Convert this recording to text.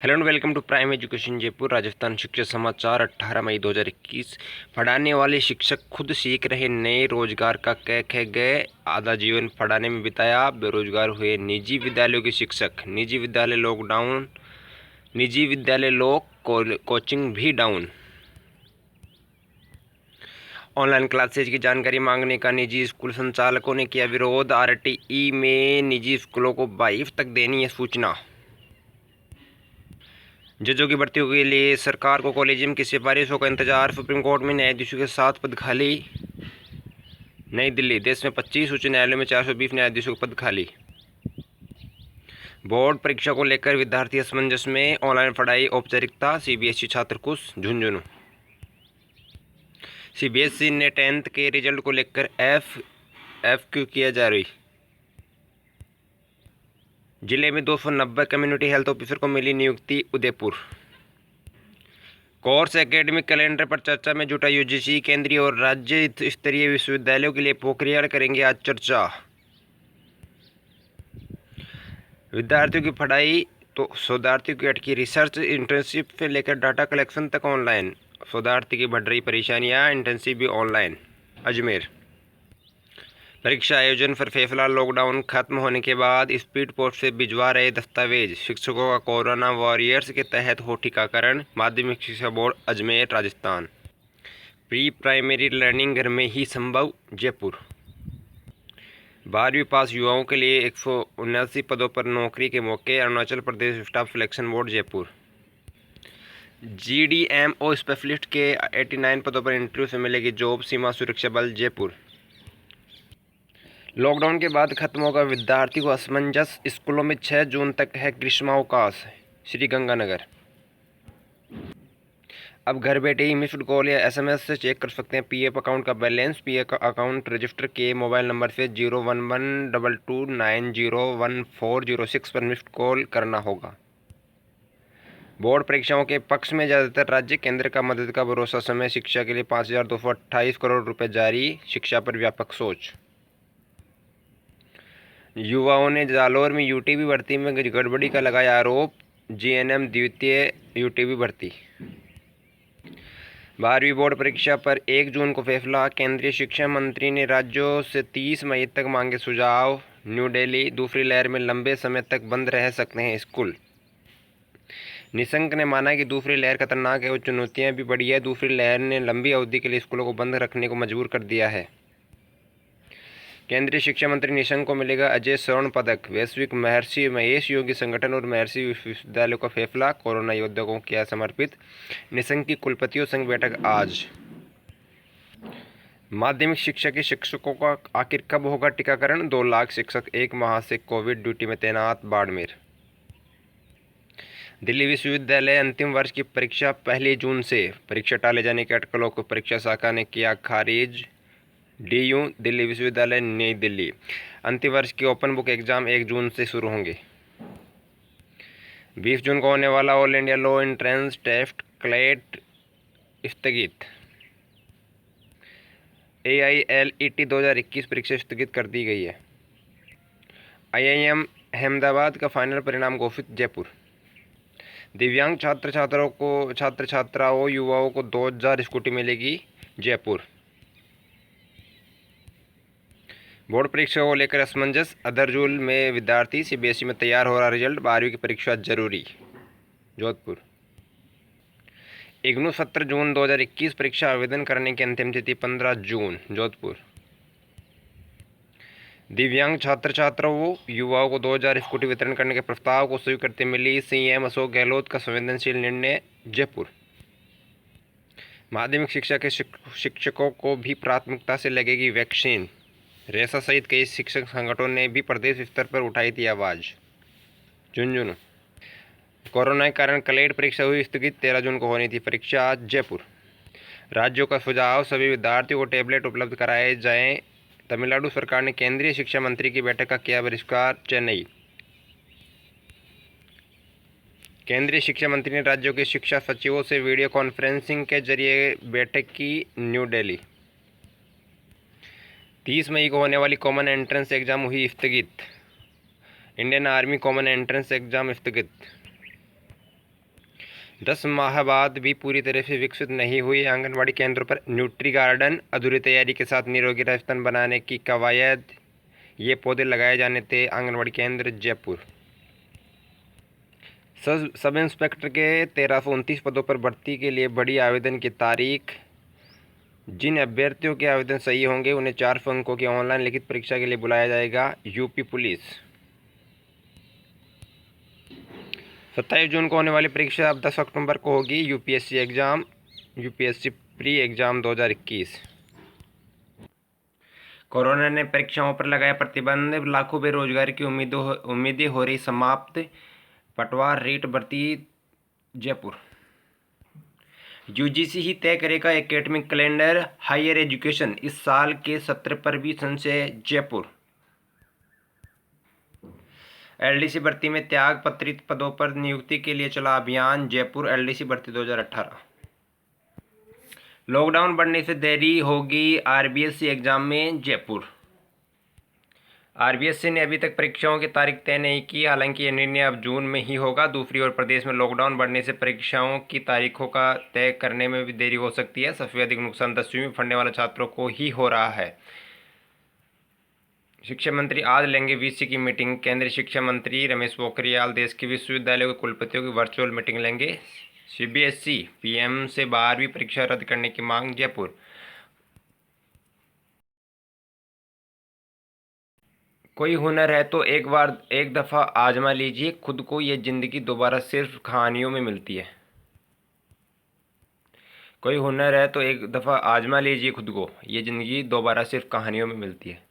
Hello and welcome to prime education Jaipur. Rajasthan शिक्षा समाचार 18 मई 2021। पढ़ाने वाले शिक्षक खुद सीख रहे नए रोजगार का कह गए। आधा जीवन पढ़ाने में बिताया, बेरोजगार हुए निजी विद्यालयों के शिक्षक। निजी विद्यालय लोग कोचिंग भी डाउन। ऑनलाइन क्लासेज की जानकारी मांगने का निजी स्कूल संचालकों ने किया विरोध। आरटीई में निजी स्कूलों को 22 तक देनी है सूचना। जजों की भर्तियों के लिए सरकार को कॉलेजियम की सिफारिशों का इंतजार। सुप्रीम कोर्ट में न्यायाधीशों के 7 पद खाली। नई दिल्ली। देश में 25 उच्च न्यायालयों में 420 न्यायाधीशों के पद खाली। बोर्ड परीक्षा को लेकर विद्यार्थी असमंजस में। ऑनलाइन पढ़ाई औपचारिकता, सीबीएसई छात्र खुश। झुंझुनू। सीबीएसई ने 10th के रिजल्ट को लेकर एफक्यू किया जारी। जिले में 290 कम्युनिटी हेल्थ ऑफिसर को मिली नियुक्ति। उदयपुर। कोर्स एकेडमिक कैलेंडर पर चर्चा में जुटा यूजीसी। केंद्रीय और राज्य स्तरीय विश्वविद्यालयों के लिए पोखरियाल करेंगे आज चर्चा। विद्यार्थियों की पढ़ाई तो शोधार्थियों की अटकी। रिसर्च इंटर्नशिप से लेकर डाटा कलेक्शन तक ऑनलाइन। शोधार्थी की बढ़ रही परेशानियां, इंटर्नशिप भी ऑनलाइन। अजमेर। परीक्षा आयोजन पर फैसला। लॉकडाउन खत्म होने के बाद स्पीड पोस्ट से भिजवा रहे दस्तावेज। शिक्षकों का कोरोना वॉरियर्स के तहत हो टीकाकरण। माध्यमिक शिक्षा board Ajmer Rajasthan. Pre primary learning घर में ही संभव। जयपुर। 12वीं पास युवाओं के लिए 179 पदों पर नौकरी के मौके। Arunachal Pradesh staff selection board Jaipur. GDMO specialist के 89 पदों पर इंटरव्यू से मिलेगी जॉब। सीमा सुरक्षा बल जयपुर। लॉकडाउन के बाद खत्म होगा विद्यार्थी को असमंजस। स्कूलों में 6 जून तक है ग्रीष्मावकाश। श्रीगंगानगर। अब घर बैठे ही मिस्ड कॉल या SMS से चेक कर सकते हैं पीएफ अकाउंट का बैलेंस। पीएफ अकाउंट रजिस्टर किए मोबाइल नंबर से 01122901406 पर मिस्ड कॉल करना होगा। बोर्ड परीक्षाओं के पक्ष में ज़्यादातर राज्य। केंद्र का मदद का भरोसा। समय शिक्षा के लिए 5228 करोड़ रुपए जारी। शिक्षा पर व्यापक सोच। युवाओं ने जालोर में यूटीबी भर्ती में गड़बड़ी का लगाया आरोप। जीएनएम द्वितीय यूटीबी भर्ती। 12वीं बोर्ड परीक्षा पर 1 जून को फैसला। केंद्रीय शिक्षा मंत्री ने राज्यों से 30 मई तक मांगे सुझाव। न्यू दिल्ली। दूसरी लहर में लंबे समय तक बंद रह सकते हैं स्कूल। निशंक ने माना कि दूसरी लहर खतरनाक है और चुनौतियां भी बढ़ी है। दूसरी लहर ने लंबी अवधि के लिए स्कूलों को बंद रखने को मजबूर कर दिया है। केंद्रीय शिक्षा मंत्री निशंक को मिलेगा अजय स्वर्ण पदक। वैश्विक महर्षि महेश योगी संगठन और महर्षि विश्वविद्यालयों का फैसला। कोरोना योद्धाओं को किया समर्पित। निशंक की कुलपतियों संग बैठक आज। माध्यमिक शिक्षा के शिक्षकों का आखिर कब होगा टीकाकरण। 2 लाख शिक्षक 1 माह से कोविड ड्यूटी में तैनात। बाड़मेर। दिल्ली विश्वविद्यालय अंतिम वर्ष की परीक्षा 1 जून से। परीक्षा टाले जाने की अटकलों को परीक्षा शाखा ने किया खारिज। DU दिल्ली विश्वविद्यालय नई दिल्ली। अंतिम वर्ष की ओपन बुक एग्जाम 1 जून से शुरू होंगे। 20 जून को होने वाला all India law entrance test CLAT स्थगित। AILET 2021 परीक्षा स्थगित कर दी गई है। IIM अहमदाबाद का फाइनल परिणाम घोषित। जयपुर। दिव्यांग छात्र छात्राओं युवाओं को 2000 स्कूटी मिलेगी। जयपुर। बोर्ड परीक्षा को लेकर असमंजस। अदरजूल में विद्यार्थी। CBSE में तैयार हो रहा रिजल्ट। 12वीं की परीक्षा जरूरी। जोधपुर। इग्नू 17 जून 2021 परीक्षा आवेदन करने की अंतिम तिथि 15 जून। जोधपुर। दिव्यांग छात्र छात्राओं युवाओं को 2000 स्कूटी वितरण करने के प्रस्ताव को स्वीकृति मिली। CM अशोक गहलोत का संवेदनशील निर्णय। जयपुर। माध्यमिक शिक्षा के शिक्षकों को भी प्राथमिकता से लगेगी वैक्सीन। रेसा सहित कई शिक्षक संगठनों ने भी प्रदेश स्तर पर उठाई थी आवाज़। झुंझुनू। कोरोना के कारण क्लैट परीक्षा हुई स्थगित। 13 जून को होनी थी परीक्षा आज। जयपुर। राज्यों का सुझाव सभी विद्यार्थियों को टैबलेट उपलब्ध कराए जाएं। तमिलनाडु सरकार ने केंद्रीय शिक्षा मंत्री की बैठक का किया बहिष्कार। चेन्नई। केंद्रीय शिक्षा मंत्री ने राज्यों के शिक्षा सचिवों से वीडियो कॉन्फ्रेंसिंग के जरिए बैठक की। न्यू दिल्ली। 30 मई को होने वाली कॉमन एंट्रेंस एग्जाम हुई स्थगित। Indian army common entrance exam स्थगित। 10 माह बाद भी पूरी तरह से विकसित नहीं हुई आंगनबाड़ी केंद्रों पर न्यूट्री गार्डन, अधूरी तैयारी के साथ निरोगी राजस्थान बनाने की कवायद, ये पौधे लगाए जाने थे। आंगनबाड़ी केंद्र जयपुर। सब इंस्पेक्टर के 1329 पदों पर भर्ती के लिए बड़ी आवेदन की तारीख। जिन अभ्यर्थियों के आवेदन सही होंगे उन्हें 4 अंकों की ऑनलाइन लिखित परीक्षा के लिए बुलाया जाएगा। UP police. 27 जून को होने वाली परीक्षा अब 10 अक्टूबर को होगी। UPSC exam, UPSC pre exam 2021। Corona ने परीक्षाओं पर लगाया प्रतिबंध, लाखों बेरोजगार की उम्मीदें हो रही समाप्त। पटवार रीट भर्ती जयपुर। यूजीसी ही तय करेगा एकेडमिक कैलेंडर। हायर एजुकेशन, इस साल के सत्र पर भी संशय जयपुर। एलडीसी भर्ती में त्याग पत्रित पदों पर नियुक्ति के लिए चला अभियान जयपुर। एलडीसी भर्ती 2018। लॉकडाउन बढ़ने से देरी होगी आरबीएससी एग्जाम में जयपुर। आरबीएससी ने अभी तक परीक्षाओं की तारीख तय नहीं की, हालांकि यह निर्णय अब जून में ही होगा। दूसरी ओर प्रदेश में लॉकडाउन बढ़ने से परीक्षाओं की तारीखों का तय करने में भी देरी हो सकती है। सबसे अधिक नुकसान 10वीं में पढ़ने वाले छात्रों को ही हो रहा है। शिक्षा मंत्री आज लेंगे वीसी की मीटिंग। केंद्रीय शिक्षा मंत्री रमेश पोखरियाल देश के विश्वविद्यालयों के कुलपतियों की वर्चुअल मीटिंग लेंगे। सीबीएसई पीएम से 12वीं परीक्षा रद्द करने की मांग जयपुर। कोई हुनर है तो एक दफ़ा आजमा लीजिए खुद को, ये ज़िंदगी दोबारा सिर्फ कहानियों में मिलती है। कोई हुनर है तो एक दफ़ा आजमा लीजिए खुद को, ये ज़िंदगी दोबारा सिर्फ कहानियों में मिलती है।